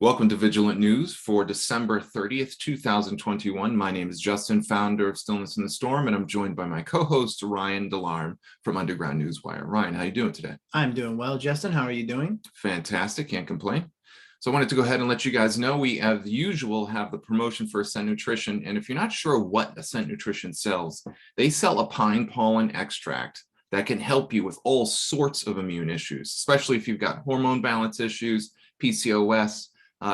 Welcome to Vigilant News for December 30th, 2021. My name is Justin, founder of Stillness in the Storm, and I'm joined by my co-host, Ryan Delarm from Underground Newswire. Ryan, how you doing today? I'm doing well, Justin. How are you doing? Fantastic, can't complain. So I wanted to go ahead and let you guys know we, as usual, have the promotion for Ascent Nutrition. And if you're not sure what Ascent Nutrition sells, they sell a pine pollen extract that can help you with all sorts of immune issues, especially if you've got hormone balance issues, PCOS,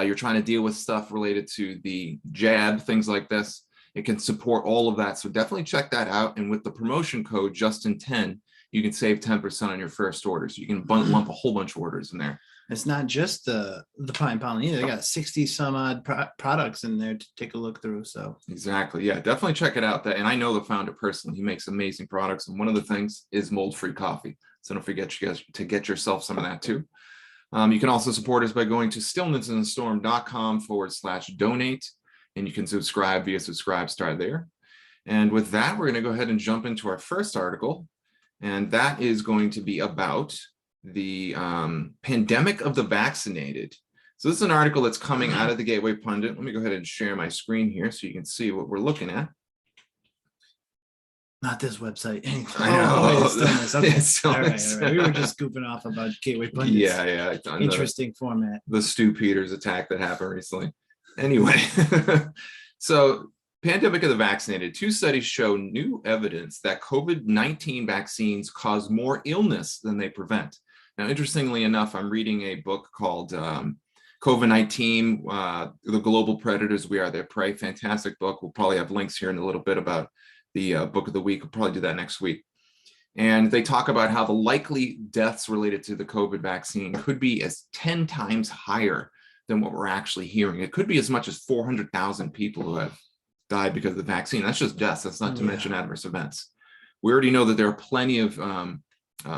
you're trying to deal with stuff related to the jab, things like this. It can support all of that. So definitely check that out. And with the promotion code Justin10, you can save 10% on your first order. So you can lump a whole bunch of orders in there. It's not just the pine pollen either. They got 60 some odd products in there to take a look through. So exactly. Yeah, definitely check it out. And I know the founder personally. He makes amazing products. And one of the things is mold-free coffee. So don't forget you guys to get yourself some of that too. You can also support us by going to stillnessinthestorm.com/donate, and you can subscribe via Subscribe there. And with that, we're going to go ahead and jump into our first article, and that is going to be about the pandemic of the vaccinated. So this is an article that's coming out of the Gateway Pundit. Let me go ahead and share my screen here so you can see what we're looking at. Not this website. I know. It's Stillness. Okay. It's all right. We were just goofing off about Gateway Pundits. Yeah. Interesting format. The Stu Peters attack that happened recently. Anyway, so pandemic of the vaccinated. 2 studies show new evidence that COVID-19 vaccines cause more illness than they prevent. Now, interestingly enough, I'm reading a book called COVID-19, The Global Predators, We Are Their Prey. Fantastic book. We'll probably have links here in a little bit about the book of the week. We'll probably do that next week. And they talk about how the likely deaths related to the COVID vaccine could be as 10 times higher than what we're actually hearing. It could be as much as 400,000 people who have died because of the vaccine. That's just deaths. That's not to mention adverse events. We already know that there are plenty of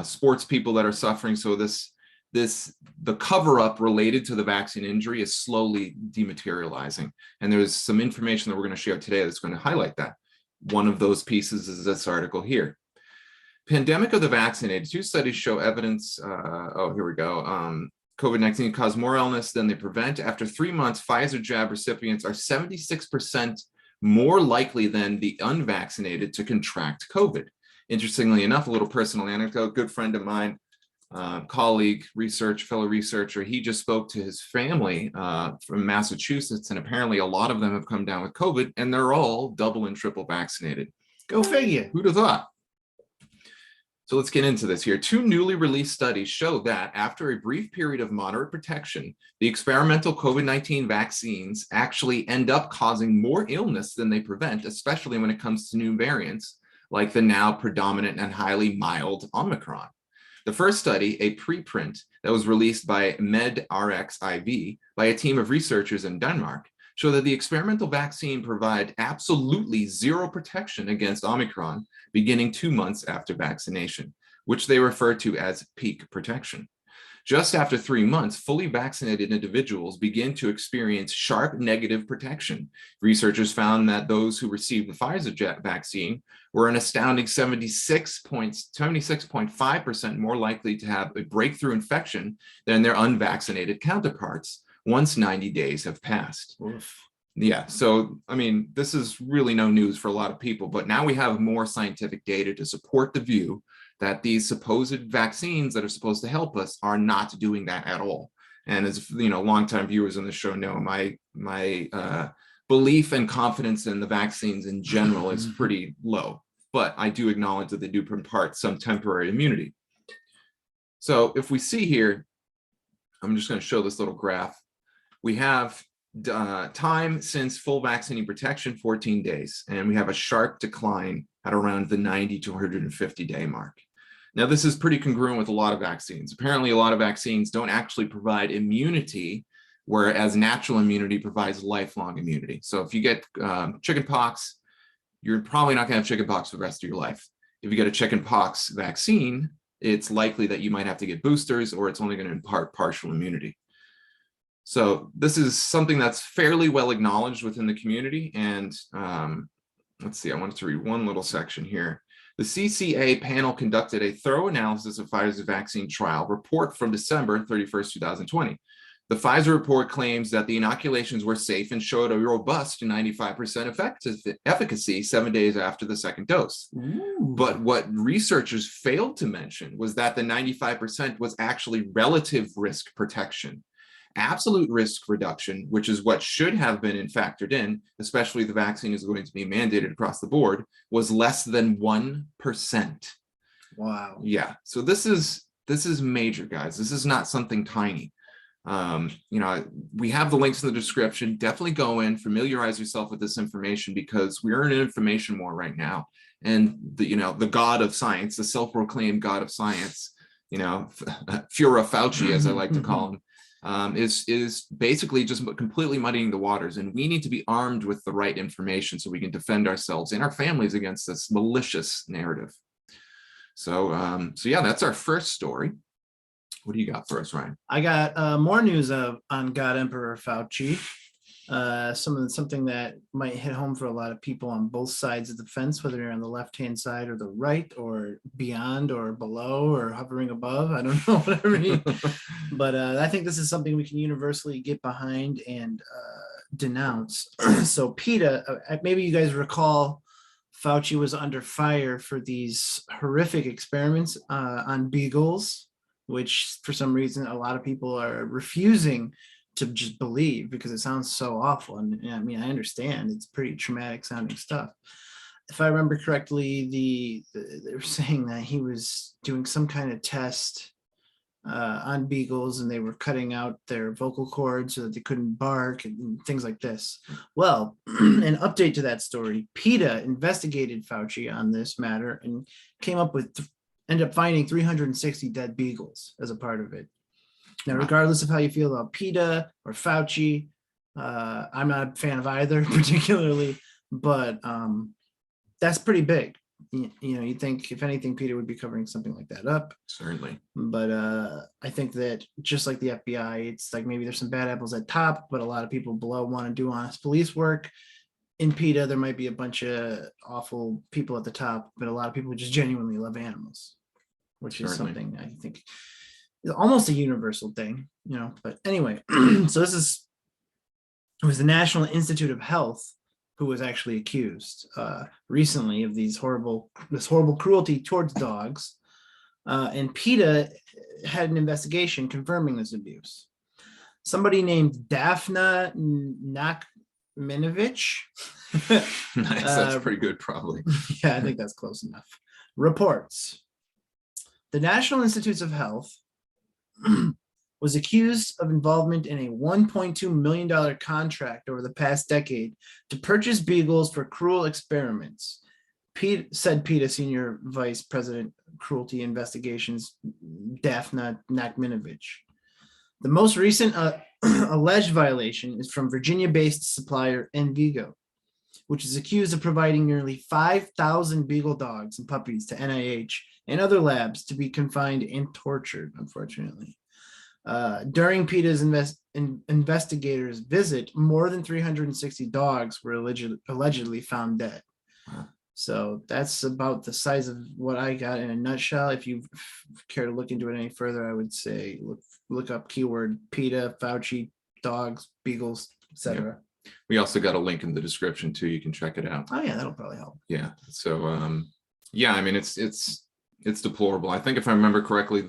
sports people that are suffering. So the cover-up related to the vaccine injury is slowly dematerializing. And there's some information that we're going to share today that's going to highlight that. One of those pieces is this article here. Pandemic of the vaccinated. 2 studies show evidence. Here we go. COVID-19 cause more illness than they prevent. After 3 months, Pfizer jab recipients are 76% more likely than the unvaccinated to contract COVID. Interestingly enough, a little personal anecdote, good friend of mine, colleague, fellow researcher, he just spoke to his family from Massachusetts, and apparently a lot of them have come down with COVID, and they're all double and triple vaccinated. Go figure. Who'd have thought? So let's get into this here. 2 newly released studies show that after a brief period of moderate protection, the experimental COVID-19 vaccines actually end up causing more illness than they prevent, especially when it comes to new variants, like the now predominant and highly mild Omicron. The first study, a preprint that was released by MedRxiv by a team of researchers in Denmark, showed that the experimental vaccine provided absolutely zero protection against Omicron beginning 2 months after vaccination, which they refer to as peak protection. Just after 3 months, fully vaccinated individuals begin to experience sharp negative protection. Researchers found that those who received the Pfizer vaccine were an astounding 76.5% more likely to have a breakthrough infection than their unvaccinated counterparts once 90 days have passed. Oof. Yeah, so, I mean, this is really no news for a lot of people, but now we have more scientific data to support the view that these supposed vaccines that are supposed to help us are not doing that at all. And as you know, longtime viewers on the show know, my belief and confidence in the vaccines in general is pretty low, but I do acknowledge that they do impart some temporary immunity. So if we see here, I'm just going to show this little graph. We have time since full vaccine protection, 14 days, and we have a sharp decline at around the 90 to 150 day mark. Now, this is pretty congruent with a lot of vaccines. Apparently, a lot of vaccines don't actually provide immunity, whereas natural immunity provides lifelong immunity. So if you get chickenpox, you're probably not going to have chickenpox for the rest of your life. If you get a chickenpox vaccine, it's likely that you might have to get boosters, or it's only going to impart partial immunity. So this is something that's fairly well acknowledged within the community. And let's see, I wanted to read one little section here. The CCA panel conducted a thorough analysis of Pfizer's vaccine trial report from December 31st, 2020. The Pfizer report claims that the inoculations were safe and showed a robust 95% efficacy 7 days after the second dose. Ooh. But what researchers failed to mention was that the 95% was actually relative risk protection. Absolute risk reduction, which is what should have been factored in, especially if the vaccine is going to be mandated across the board, was less than 1%. Wow. Yeah, so this is major, guys. This is not something tiny. We have the links in the description. Definitely go in, familiarize yourself with this information, because we're in an information war right now. And the god of science, the self-proclaimed god of science, Führer Fauci, as I like to call him, is basically just completely muddying the waters. And we need to be armed with the right information so we can defend ourselves and our families against this malicious narrative. So yeah, that's our first story. What do you got for us, Ryan? I got more news on God Emperor Fauci. Something that might hit home for a lot of people on both sides of the fence, whether you're on the left-hand side or the right, or beyond or below or hovering above. I don't know, whatever you mean. But I think this is something we can universally get behind and denounce. So PETA, maybe you guys recall, Fauci was under fire for these horrific experiments on Beagles, which for some reason a lot of people are refusing to just believe because it sounds so awful. And I mean, I understand it's pretty traumatic sounding stuff. If I remember correctly, they were saying that he was doing some kind of test on Beagles, and they were cutting out their vocal cords so that they couldn't bark and things like this. Well, an update to that story, PETA investigated Fauci on this matter and came up with ended up finding 360 dead beagles as a part of it. Now, regardless of how you feel about PETA or Fauci, I'm not a fan of either particularly, but that's pretty big. You think if anything, PETA would be covering something like that up. Certainly. But I think that just like the FBI, it's like maybe there's some bad apples at top, but a lot of people below want to do honest police work. In PETA, there might be a bunch of awful people at the top, but a lot of people just genuinely love animals, which is something I think is almost a universal thing, but anyway. So it was the National Institute of Health who was actually accused recently of this horrible cruelty towards dogs, and PETA had an investigation confirming this abuse. Somebody named Daphna Nakminovich. Nice, that's pretty good, probably. Yeah, I think that's close enough. Reports. The National Institutes of Health was accused of involvement in a $1.2 million contract over the past decade to purchase beagles for cruel experiments, said PETA Senior Vice President Cruelty Investigations, Daphna Nakminovich. The most recent alleged violation is from Virginia-based supplier Envigo, which is accused of providing nearly 5,000 beagle dogs and puppies to NIH and other labs to be confined and tortured, unfortunately. During PETA's investigators' visit, more than 360 dogs were allegedly found dead. Wow. So that's about the size of what I got in a nutshell. If you care to look into it any further, I would say look up keyword PETA, Fauci, dogs, beagles, etc. Yeah. We also got a link in the description too. You can check it out. Oh yeah, that'll probably help. Yeah. So yeah, I mean it's deplorable. I think if I remember correctly,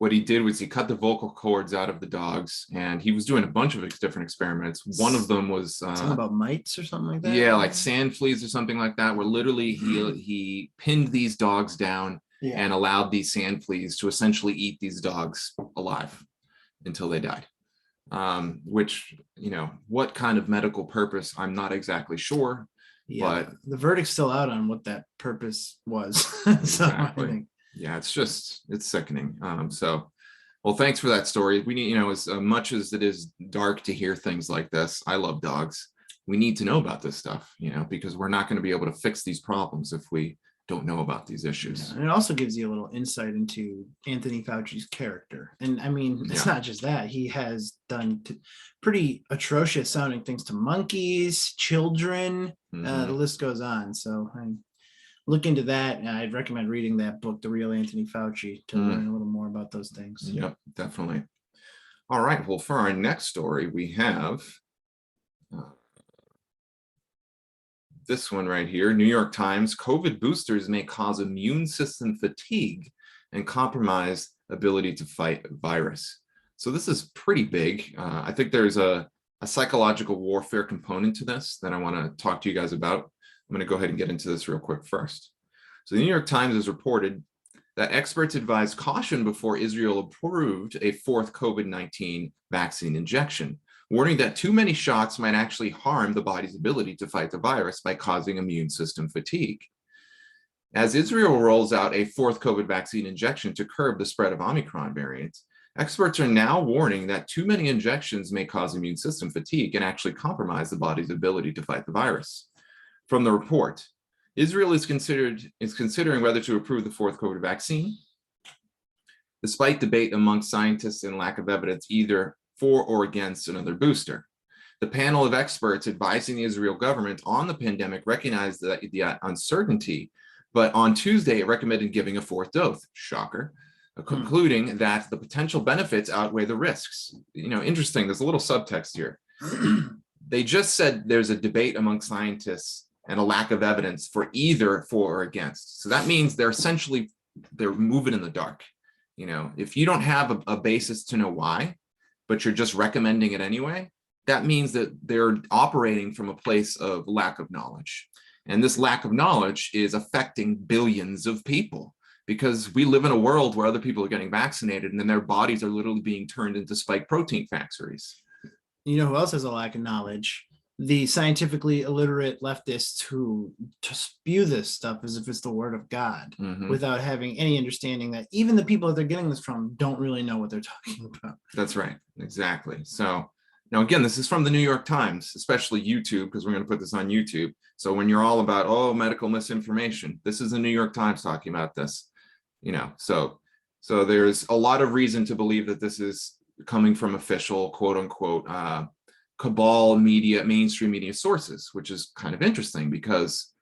what he did was he cut the vocal cords out of the dogs, and he was doing a bunch of different experiments. One of them was something about mites or something like that. Yeah, like sand fleas or something like that, where literally he pinned these dogs down and allowed these sand fleas to essentially eat these dogs alive until they died. Which, what kind of medical purpose, I'm not exactly sure. Yeah, but the verdict's still out on what that purpose was. Exactly. So I think, yeah, it's sickening. So, well, thanks for that story. We need, as much as it is dark to hear things like this, I love dogs. We need to know about this stuff, because we're not going to be able to fix these problems if we don't know about these issues. Yeah, and it also gives you a little insight into Anthony Fauci's character. And I mean, it's not just that. He has done pretty atrocious sounding things to monkeys, children, the list goes on. So look into that. And I'd recommend reading that book, The Real Anthony Fauci, to learn a little more about those things. Yep, definitely. All right, well, for our next story, we have this one right here. New York Times, COVID boosters may cause immune system fatigue and compromise ability to fight virus. So this is pretty big. I think there's a psychological warfare component to this that I want to talk to you guys about. I'm going to go ahead and get into this real quick first. So the New York Times has reported that experts advised caution before Israel approved a fourth COVID-19 vaccine injection, warning that too many shots might actually harm the body's ability to fight the virus by causing immune system fatigue. As Israel rolls out a fourth COVID vaccine injection to curb the spread of Omicron variants, experts are now warning that too many injections may cause immune system fatigue and actually compromise the body's ability to fight the virus. From the report, Israel is considering whether to approve the fourth COVID vaccine, despite debate among scientists and lack of evidence either for or against another booster. The panel of experts advising the Israel government on the pandemic recognized the uncertainty, but on Tuesday, it recommended giving a fourth dose. Shocker. Concluding that the potential benefits outweigh the risks. You know, interesting, there's a little subtext here. They just said there's a debate among scientists and a lack of evidence for either for or against. So that means they're moving in the dark. You know, if you don't have a basis to know why, but you're just recommending it anyway, that means that they're operating from a place of lack of knowledge. And this lack of knowledge is affecting billions of people because we live in a world where other people are getting vaccinated and then their bodies are literally being turned into spike protein factories. You know who else has a lack of knowledge? The scientifically illiterate leftists who spew this stuff as if it's the word of God, without having any understanding that even the people that they're getting this from don't really know what they're talking about. That's right. Exactly. So now, again, this is from the New York Times, especially YouTube, because we're going to put this on YouTube. So when you're all about, oh, medical misinformation, this is the New York Times talking about this, you know, so there's a lot of reason to believe that this is coming from official, quote unquote, cabal media, mainstream media sources, which is kind of interesting because,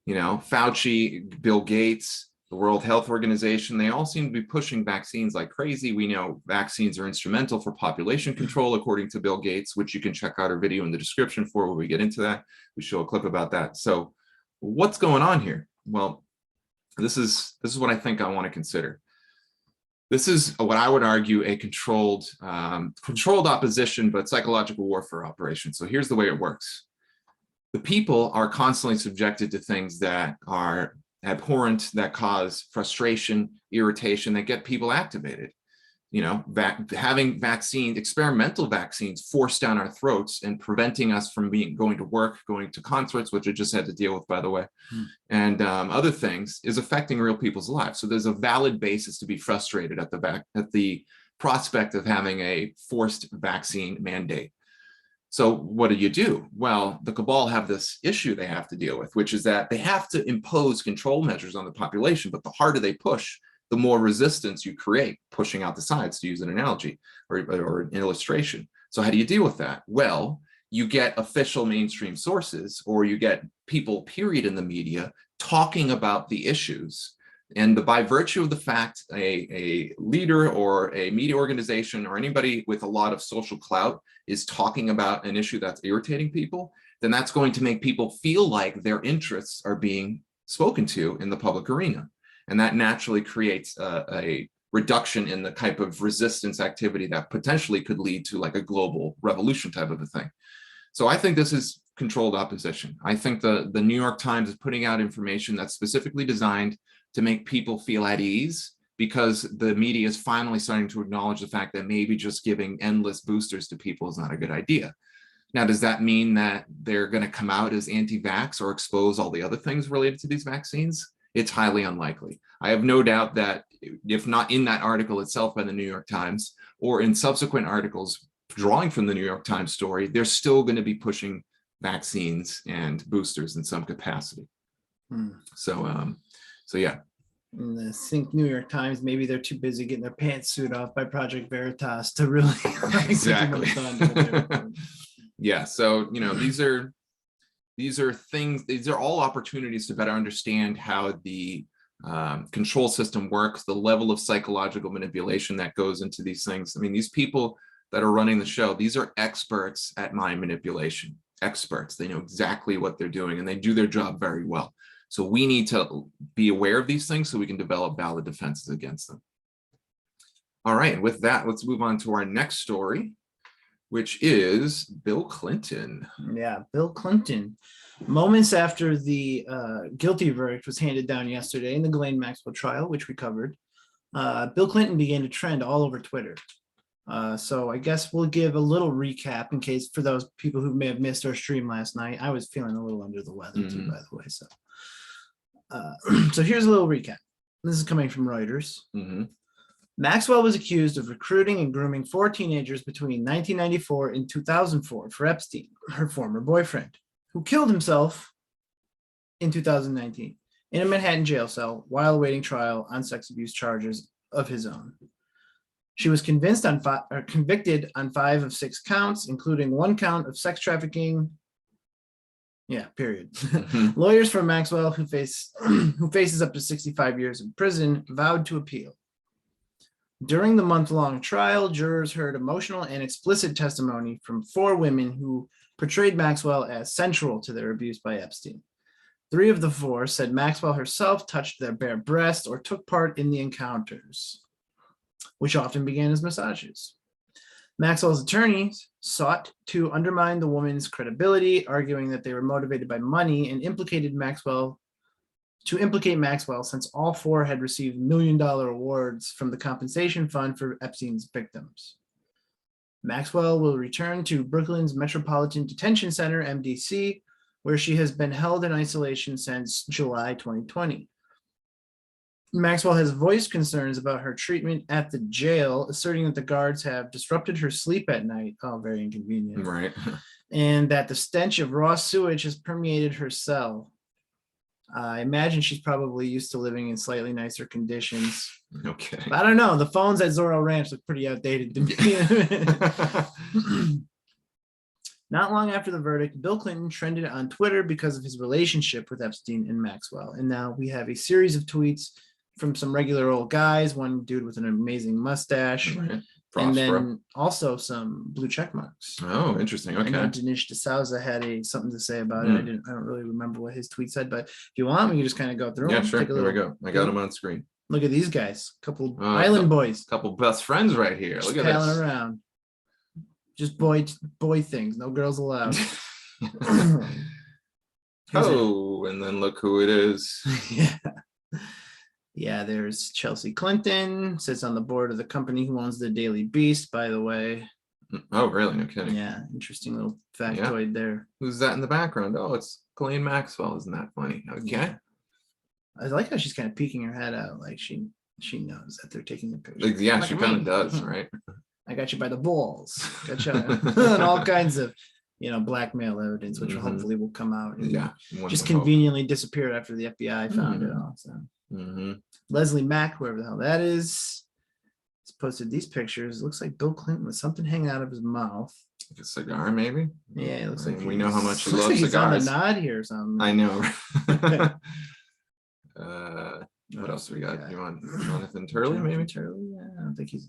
you know, Fauci, Bill Gates, the World Health Organization, they all seem to be pushing vaccines like crazy. We know vaccines are instrumental for population control, according to Bill Gates, which you can check out our video in the description for when we get into that. We show a clip about that. So what's going on here? Well, this is what I think I want to consider. This is what I would argue a controlled opposition, but psychological warfare operation. So here's the way it works. The people are constantly subjected to things that are abhorrent, that cause frustration, irritation, that get people activated. You know, having vaccines, experimental vaccines forced down our throats and preventing us from going to work, going to concerts, which I just had to deal with, by the way, and other things is affecting real people's lives. So there's a valid basis to be frustrated at the prospect of having a forced vaccine mandate. So what do? Well, the cabal have this issue they have to deal with, which is that they have to impose control measures on the population, but the harder they push, the more resistance you create, pushing out the sides, to use an analogy or an illustration. So how do you deal with that? Well, you get official mainstream sources, or you get people, period, in the media talking about the issues. And by virtue of the fact a leader or a media organization or anybody with a lot of social clout is talking about an issue that's irritating people, then that's going to make people feel like their interests are being spoken to in the public arena. And that naturally creates a reduction in the type of resistance activity that potentially could lead to like a global revolution type of a thing. So I think this is controlled opposition. I think the New York Times is putting out information that's specifically designed to make people feel at ease, because the media is finally starting to acknowledge the fact that maybe just giving endless boosters to people is not a good idea. Now, does that mean that they're going to come out as anti-vax or expose all the other things related to these vaccines? It's highly unlikely. I have no doubt that if not in that article itself by the New York Times or in subsequent articles drawing from the New York Times story, they're still going to be pushing vaccines and boosters in some capacity. So yeah. And I think New York Times, maybe they're too busy getting their pantsuit off by Project Veritas to really exactly. Yeah. So, you know, these are things, these are all opportunities to better understand how the control system works, the level of psychological manipulation that goes into these things. I mean, these people that are running the show, these are experts at mind manipulation. Experts. They know exactly what they're doing, and they do their job very well. So we need to be aware of these things so we can develop valid defenses against them. All right, and with that, let's move on to our next story, which is Bill Clinton. Yeah, Bill Clinton. Moments after the guilty verdict was handed down yesterday in the Ghislaine Maxwell trial, which we covered, Bill Clinton began to trend all over Twitter. So I guess we'll give a little recap in case for those people who may have missed our stream last night. I was feeling a little under the weather too, by the way. So, so here's a little recap. This is coming from Reuters. Maxwell was accused of recruiting and grooming 4 teenagers between 1994 and 2004 for Epstein, her former boyfriend, who killed himself in 2019 in a Manhattan jail cell while awaiting trial on sex abuse charges of his own. She was convicted on 5 of 6 counts, including 1 count of sex trafficking. Yeah, period. Lawyers for Maxwell, who faces up to 65 years in prison, vowed to appeal. During the month-long trial, jurors heard emotional and explicit testimony from 4 women who portrayed Maxwell as central to their abuse by Epstein. 3 of the 4 said Maxwell herself touched their bare breast or took part in the encounters, which often began as massages. Maxwell's attorneys sought to undermine the woman's credibility, arguing that they were motivated by money and implicate Maxwell since all 4 had received $1 million awards from the compensation fund for Epstein's victims. Maxwell will return to Brooklyn's Metropolitan Detention Center, MDC, where she has been held in isolation since July 2020. Maxwell has voiced concerns about her treatment at the jail, asserting that the guards have disrupted her sleep at night. Oh, very inconvenient. Right. And that the stench of raw sewage has permeated her cell. I imagine she's probably used to living in slightly nicer conditions. Okay. But I don't know. The phones at Zorro Ranch look pretty outdated to me. Not long after the verdict, Bill Clinton trended on Twitter because of his relationship with Epstein and Maxwell. And now we have a series of tweets from some regular old guys, one dude with an amazing mustache, Right. and then also some blue check marks. Oh, interesting. I know Okay. Dinesh D'Souza had something to say about it. I don't really remember what his tweet said, but if you want, we can just kind of go through Yeah, them. sure. Take a Here we little, go. I got them on screen. look at these guys, couple island boys, Couple best friends right here. just Look at palling this. around. Just boy things, no girls allowed. Oh, and then look who it is. Yeah, there's Chelsea Clinton, sits on the board of the company who owns the Daily Beast, by the way. Oh, really? No kidding. Yeah, interesting little factoid there. Who's that in the background? Oh, it's Ghislaine Maxwell. Isn't that funny? Okay. Yeah. I like how she's kind of peeking her head out, like she knows that they're taking the picture. Yeah, she kind of does, right? I got you by the balls. Got you and all kinds of, blackmail evidence, which hopefully will come out. And Yeah. just conveniently disappeared after the FBI found it all. So Leslie Mack, whoever the hell that is, has posted these pictures. It looks like Bill Clinton with something hanging out of his mouth. Like a cigar, maybe? Yeah, it looks like we know how much he looks loves like cigars. He's on the nod here or something. I know. What else do we got? You want Jonathan Turley, maybe? Turley? Yeah, I don't think he's.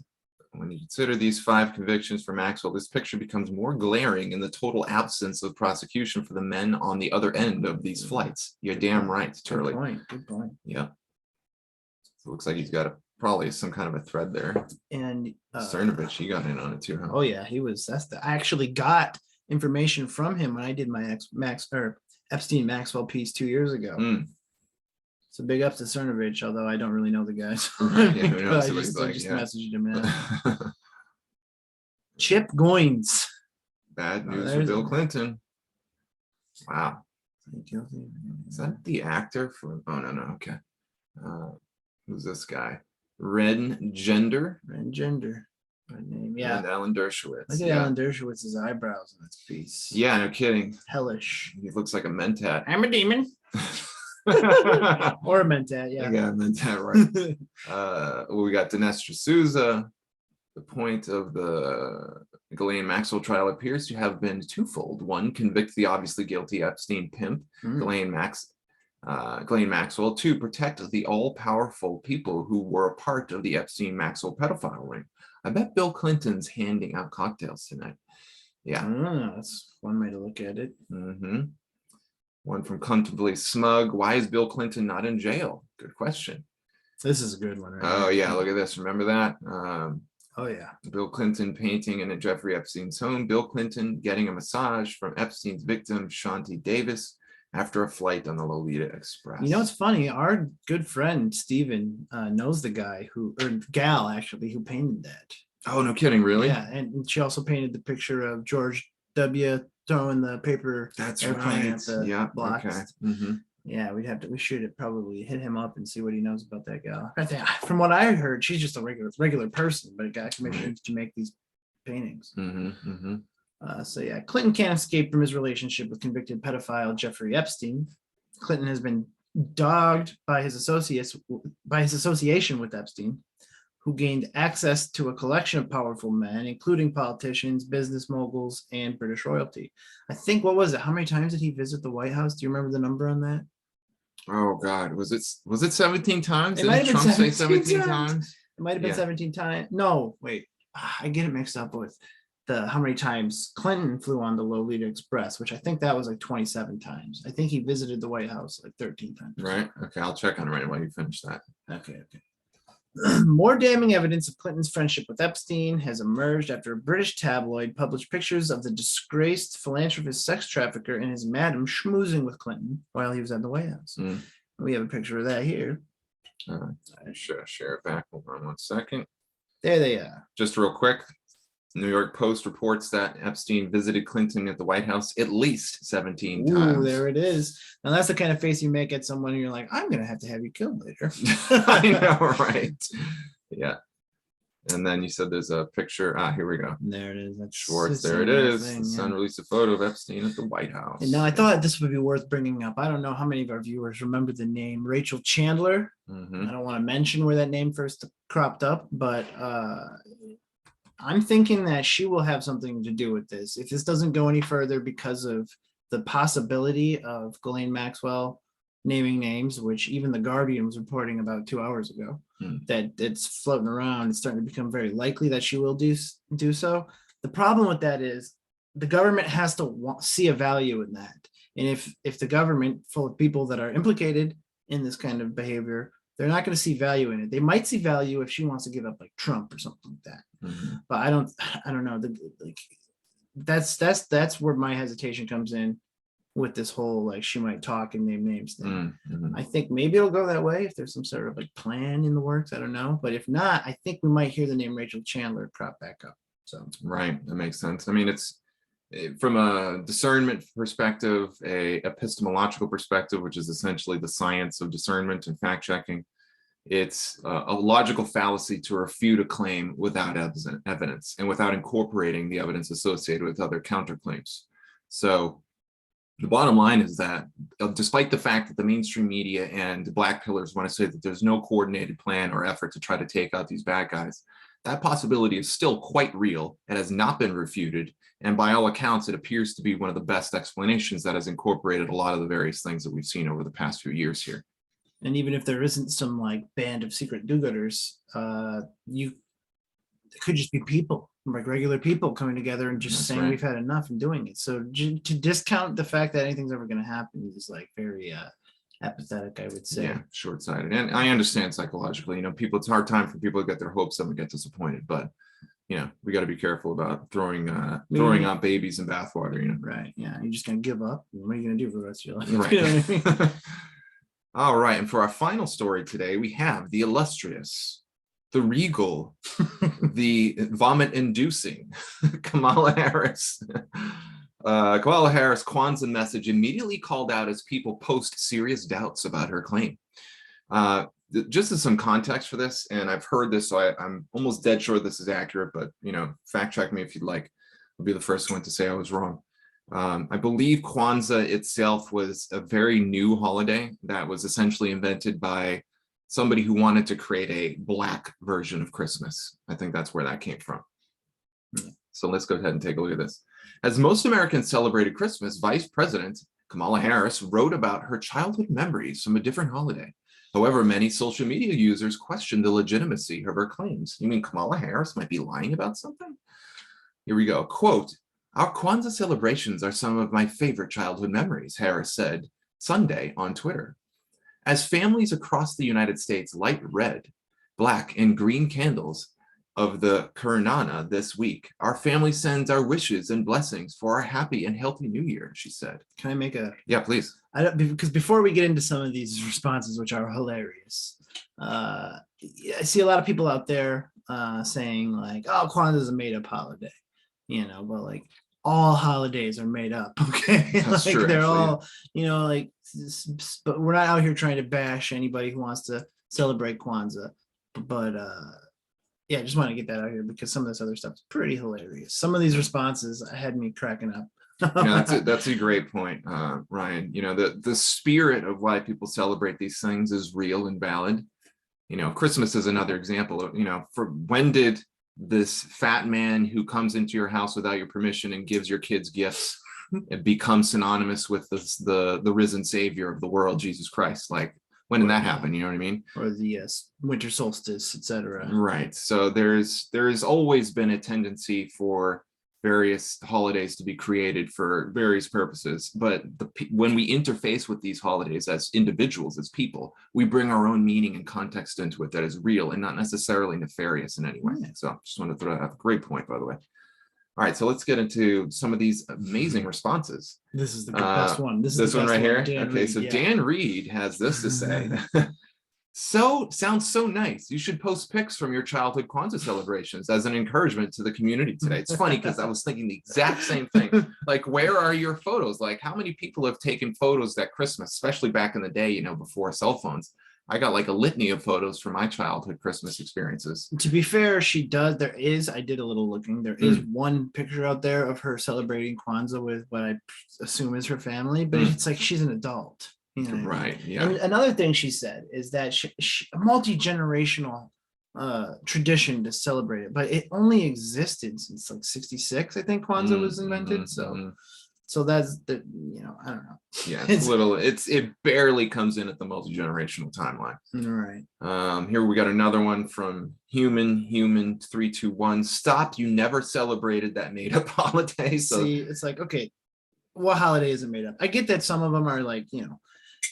When you consider these 5 convictions for Maxwell, this picture becomes more glaring in the total absence of prosecution for the men on the other end of these flights. You're damn right, Turley. Good point. Yeah. So it looks like he's got probably some kind of a thread there. And Cernovich, he got in on it too, huh? Oh yeah, he was. I actually got information from him when I did my Epstein Maxwell piece 2 years ago. So big ups to Cernovich, although I don't really know the guys. Yeah, who knows I what just, he's like, I just yeah. messaged him. Man. Chip Goins. Bad news for there's Bill a- Clinton. Wow. Is that the actor from? Oh, no. Okay. Who's this guy? Ren Gender. Ren Gender. My name. Yeah. And Alan Dershowitz. Look at Yeah. Alan Dershowitz's eyebrows in this piece. Yeah, no kidding. Hellish. He looks like a mentat. I'm a demon. Yeah, Or a mentat, yeah. mentat, right. We got Dinesh D'Souza. The point of the Ghislaine Maxwell trial appears to have been twofold. One, convict the obviously guilty Epstein pimp, Ghislaine Maxwell. 2, protect the all-powerful people who were a part of the Epstein-Maxwell pedophile ring. I bet Bill Clinton's handing out cocktails tonight. Yeah. That's one way to look at it. One from Comfortably Smug. Why is Bill Clinton not in jail? Good question. This is a good one, right? Oh, yeah. Look at this. Remember that? Oh, yeah. Bill Clinton painting in a Jeffrey Epstein's home. Bill Clinton getting a massage from Epstein's victim, Shanti Davis, after a flight on the Lolita Express. You know, it's funny. Our good friend Steven knows the guy or gal actually, who painted that. Oh, no kidding. Really? Yeah. And she also painted the picture of George W. throwing the paper airplane at the blocks. Okay. Yeah, we should probably hit him up and see what he knows about that gal. I think, from what I heard, she's just a regular person, but a guy commissioned to make these paintings. So yeah, Clinton can't escape from his relationship with convicted pedophile Jeffrey Epstein. Clinton has been dogged by his association with Epstein, who gained access to a collection of powerful men, including politicians, business moguls, and British royalty. I think, what was it? How many times did he visit the White House? Do you remember the number on that? Oh God, was it 17 times? It might have been Trump say 17 times? It might have been 17 times. No, wait, I get it mixed up with how many times Clinton flew on the Lolita Express, which I think that was like 27 times. I think he visited the White House like 13 times. Right. Okay, I'll check on it right while you finish that. Okay. More damning evidence of Clinton's friendship with Epstein has emerged after a British tabloid published pictures of the disgraced philanthropist sex trafficker and his madam schmoozing with Clinton while he was at the White House. We have a picture of that here. I should share it back. Hold on 1 second. There they are. Just real quick. New York Post reports that Epstein visited Clinton at the White House at least 17 times. Ooh, there it is. Now that's the kind of face you make at someone and you're like, I'm going to have you killed later. I know, right? Yeah. And then you said there's a picture. Here we go. There it is. That's Schwartz. There it is. The Sun released a photo of Epstein at the White House. And now I thought this would be worth bringing up. I don't know how many of our viewers remember the name Rachel Chandler. I don't want to mention where that name first cropped up, but I'm thinking that she will have something to do with this. If this doesn't go any further because of the possibility of Ghislaine Maxwell naming names, which even the Guardian was reporting about 2 hours ago, that it's floating around. It's starting to become very likely that she will do so. The problem with that is the government has to see a value in that. And if the government, full of people that are implicated in this kind of behavior, they're not going to see value in it. They might see value if she wants to give up like Trump or something like that. But I don't know. That's where my hesitation comes in with this whole like she might talk and name names thing. I think maybe it'll go that way if there's some sort of like plan in the works. I don't know. But if not, I think we might hear the name Rachel Chandler crop back up. So right, that makes sense. I mean, it's from a discernment perspective, a epistemological perspective, which is essentially the science of discernment and fact checking. It's a logical fallacy to refute a claim without evidence and without incorporating the evidence associated with other counterclaims. So the bottom line is that despite the fact that the mainstream media and black pillars want to say that there's no coordinated plan or effort to try to take out these bad guys, that possibility is still quite real. It has not been refuted. And by all accounts, it appears to be one of the best explanations that has incorporated a lot of the various things that we've seen over the past few years here. And even if there isn't some like band of secret do-gooders, it could just be people, like regular people coming together and just saying we've had enough and doing it. So to discount the fact that anything's ever going to happen is like very apathetic, I would say. Yeah, short-sighted. And I understand psychologically, it's a hard time for people to get their hopes up and get disappointed, but we got to be careful about throwing out babies in bathwater, Right. Yeah. You're just going to give up. What are you going to do for the rest of your life? Right. You know what I mean? All right. And for our final story today, we have the illustrious, the regal, the vomit-inducing Kamala Harris. Kamala Harris' Kwanzaa message immediately called out as people post serious doubts about her claim. Just as some context for this, and I've heard this, so I'm almost dead sure this is accurate, but, fact check me if you'd like. I'll be the first one to say I was wrong. I believe Kwanzaa itself was a very new holiday that was essentially invented by somebody who wanted to create a black version of Christmas. I think that's where that came from. So let's go ahead and take a look at this. As most Americans celebrated Christmas, Vice President Kamala Harris wrote about her childhood memories from a different holiday. However, many social media users question the legitimacy of her claims. You mean Kamala Harris might be lying about something? Here we go. Quote, "Our Kwanzaa celebrations are some of my favorite childhood memories," Harris said Sunday on Twitter. "As families across the United States light red, black, and green candles of the Kurunana this week, our family sends our wishes and blessings for our happy and healthy new year," she said. Can I make a? Yeah, please. Because before we get into some of these responses, which are hilarious, I see a lot of people out there saying like, "Oh, Kwanzaa is a made-up holiday," but like all holidays are made up. Okay, That's like true, they're actually, all, but we're not out here trying to bash anybody who wants to celebrate Kwanzaa. But yeah, I just want to get that out here because some of this other stuff is pretty hilarious. Some of these responses had me cracking up. That's a great point, Ryan. The spirit of why people celebrate these things is real and valid. Christmas is another example of, for when did this fat man who comes into your house without your permission and gives your kids gifts it become synonymous with the risen savior of the world, Jesus Christ? Like, when did that happen? You know what I mean? Or the winter solstice, etc. Right. So there's always been a tendency for various holidays to be created for various purposes, but when we interface with these holidays as individuals, as people, we bring our own meaning and context into it that is real and not necessarily nefarious in any way. So just wanted to throw that out. Great point, by the way. All right, so let's get into some of these amazing responses. This is the best one. This is this the one best right here. Dan okay, Reed, so yeah. Dan Reed has this to say. Sounds so nice. You should post pics from your childhood Kwanzaa celebrations as an encouragement to the community today. It's funny because I was thinking the exact same thing. Like, where are your photos? Like, how many people have taken photos at Christmas, especially back in the day, before cell phones? I got like a litany of photos from my childhood Christmas experiences. To be fair, she does. I did a little looking. There is one picture out there of her celebrating Kwanzaa with what I assume is her family, but it's like she's an adult. Right. Yeah. And another thing she said is that a multi-generational tradition to celebrate it, but it only existed since like 66, I think Kwanzaa was invented. So that's the, I don't know. Yeah, it barely comes in at the multi-generational timeline. Right. Here we got another one from Human 321. Stop, you never celebrated that made-up holiday. So see, it's like, okay, what holiday is it made up? I get that some of them are like,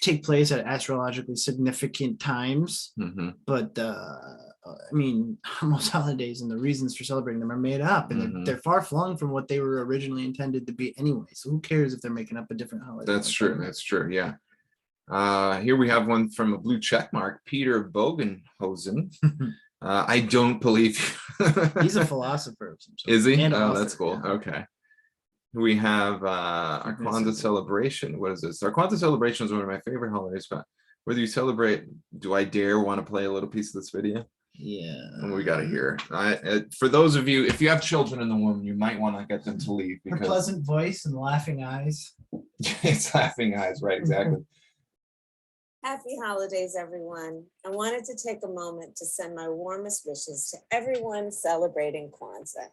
take place at astrologically significant times, but I mean, most holidays and the reasons for celebrating them are made up, and they're far flung from what they were originally intended to be anyway. So who cares if they're making up a different holiday? That's true. That's true. Yeah. Here we have one from a blue check mark, Peter Bogenhosen. I don't believe he's a philosopher. Is he? And oh, author, that's cool. Yeah. Okay. We have our Kwanzaa celebration. What is this? Our Kwanzaa celebration is one of my favorite holidays, but whether you celebrate, do I dare want to play a little piece of this video? Yeah. And we got to hear. For those of you, if you have children in the womb, you might want to get them to leave. Her pleasant voice and laughing eyes. It's laughing eyes, right? Exactly. Happy holidays, everyone. I wanted to take a moment to send my warmest wishes to everyone celebrating Kwanzaa.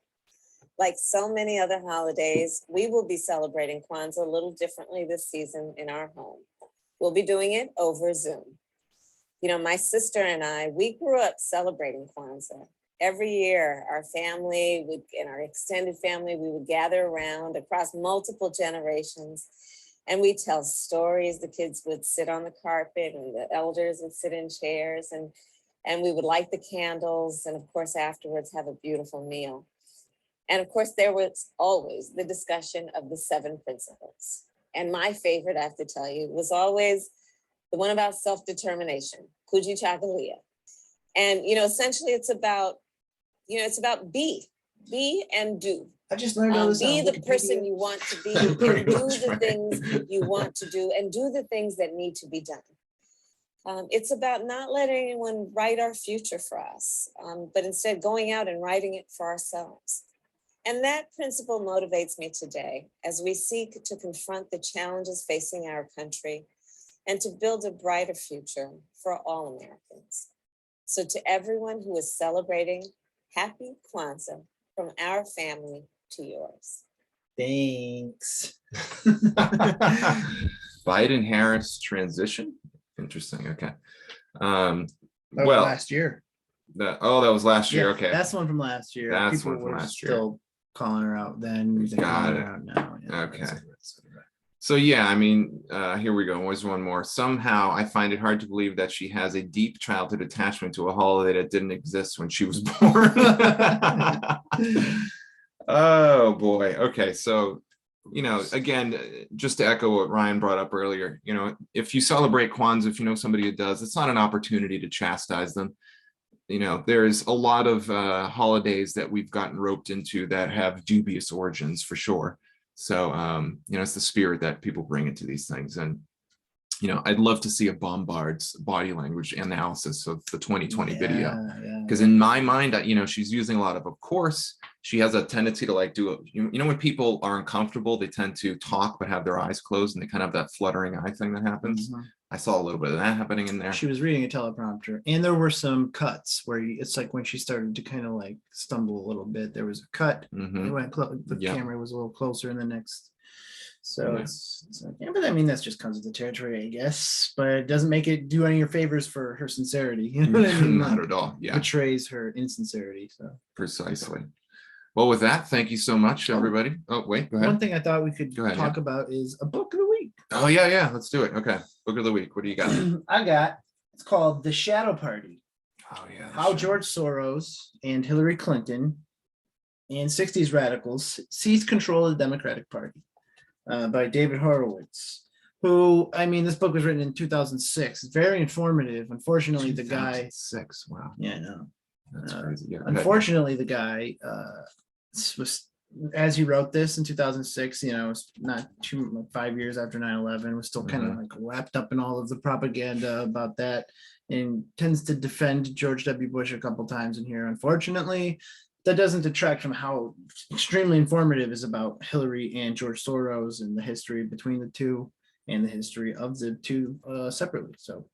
Like so many other holidays, we will be celebrating Kwanzaa a little differently this season in our home. We'll be doing it over Zoom. My sister and I, we grew up celebrating Kwanzaa. Every year, our family, and our extended family, we would gather around across multiple generations, and we'd tell stories. The kids would sit on the carpet, and the elders would sit in chairs, and we would light the candles, and of course, afterwards, have a beautiful meal. And of course, there was always the discussion of the 7 principles. And my favorite, I have to tell you, was always the one about self-determination, Kujichagulia. And, essentially it's about be and do. I just learned all this. Be the person you want to be, and do the things you want to do, and do the things that need to be done. It's about not letting anyone write our future for us, but instead going out and writing it for ourselves. And that principle motivates me today as we seek to confront the challenges facing our country and to build a brighter future for all Americans. So to everyone who is celebrating, happy Kwanzaa from our family to yours. Thanks. Biden-Harris transition. Interesting. Okay. That was Well, last year. that was last year. Yeah, Okay. that's the one from last year. That's People one from were last year. still calling her out then. They're Got calling it. her out now. Yeah, Okay. right. So yeah, I mean, here we go. There's one more. Somehow I find it hard to believe that she has a deep childhood attachment to a holiday that didn't exist when she was born. Oh boy. Okay. So, again, just to echo what Ryan brought up earlier, if you celebrate Kwanzaa, if you know somebody who does, it's not an opportunity to chastise them. There's a lot of holidays that we've gotten roped into that have dubious origins for sure. So, it's the spirit that people bring into these things. And, I'd love to see a Bombard's body language analysis of the 2020 video. Because in my mind, she's using a lot of course, she has a tendency to like do it. When people are uncomfortable, they tend to talk, but have their eyes closed and they kind of have that fluttering eye thing that happens. I saw a little bit of that happening in there. She was reading a teleprompter, and there were some cuts where it's like when she started to kind of like stumble a little bit, there was a cut. It went the camera was a little closer in the next. So it's like, yeah, but I mean, that's just comes with the territory, I guess. But it doesn't make it do any of your favors for her sincerity. You know what I mean? Not at all. Yeah. Betrays her insincerity. So precisely. Well, with that, thank you so much, everybody. Oh, wait, go ahead. One thing I thought we could talk about is a book of the week. Oh, yeah. Let's do it. Okay. Book of the week. What do you got? It's called The Shadow Party. Oh, yeah. How George Soros and Hillary Clinton and 60s radicals seized control of the Democratic Party, by David Horowitz, who, I mean, this book was written in 2006. It's very informative. Unfortunately, the guy... 2006. Wow. Yeah, I know. That's crazy. Yeah, unfortunately, the guy was, as he wrote this in 2006, it's not 5 years after 9/11, was still kind of like wrapped up in all of the propaganda about that, and tends to defend George W. Bush a couple times in here. Unfortunately, that doesn't detract from how extremely informative is about Hillary and George Soros and the history between the two and the history of the two separately. So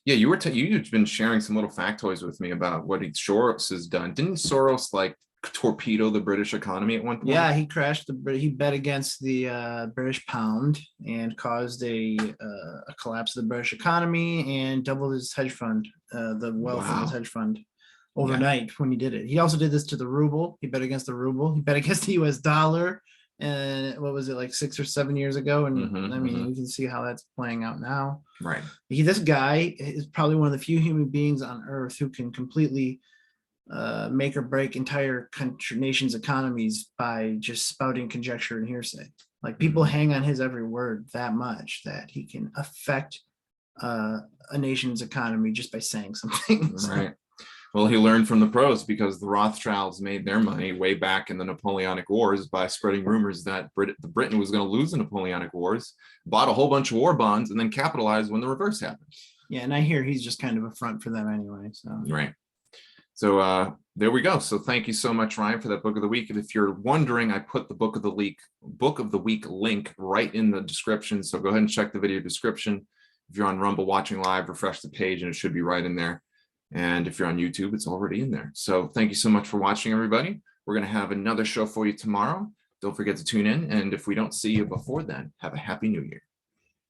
yeah, you've been sharing some little factoids with me about what Soros has done. Didn't Soros like torpedo the British economy at one point? Yeah, he bet against the British pound and caused a collapse of the British economy and doubled his hedge fund, the wealth of his hedge fund overnight when he did it. He also did this to the ruble. He bet against the ruble. He bet against the US dollar. And what was it, like 6 or 7 years ago? And I mean, you can see how that's playing out now. Right. This guy is probably one of the few human beings on earth who can completely make or break entire nations' economies by just spouting conjecture and hearsay. Like, people hang on his every word that much that he can affect a nation's economy just by saying something. Right. Well, he learned from the pros, because the Rothschilds made their money way back in the Napoleonic Wars by spreading rumors that Britain was going to lose the Napoleonic Wars, bought a whole bunch of war bonds, and then capitalized when the reverse happened. Yeah, and I hear he's just kind of a front for them anyway. So right. So there we go. So thank you so much, Ryan, for that book of the week. And if you're wondering, I put the book of the week link right in the description. So go ahead and check the video description. If you're on Rumble watching live, refresh the page and it should be right in there. And if you're on YouTube, it's already in there. So thank you so much for watching, everybody. We're going to have another show for you tomorrow. Don't forget to tune in. And if we don't see you before then, have a happy new year.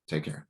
Take care.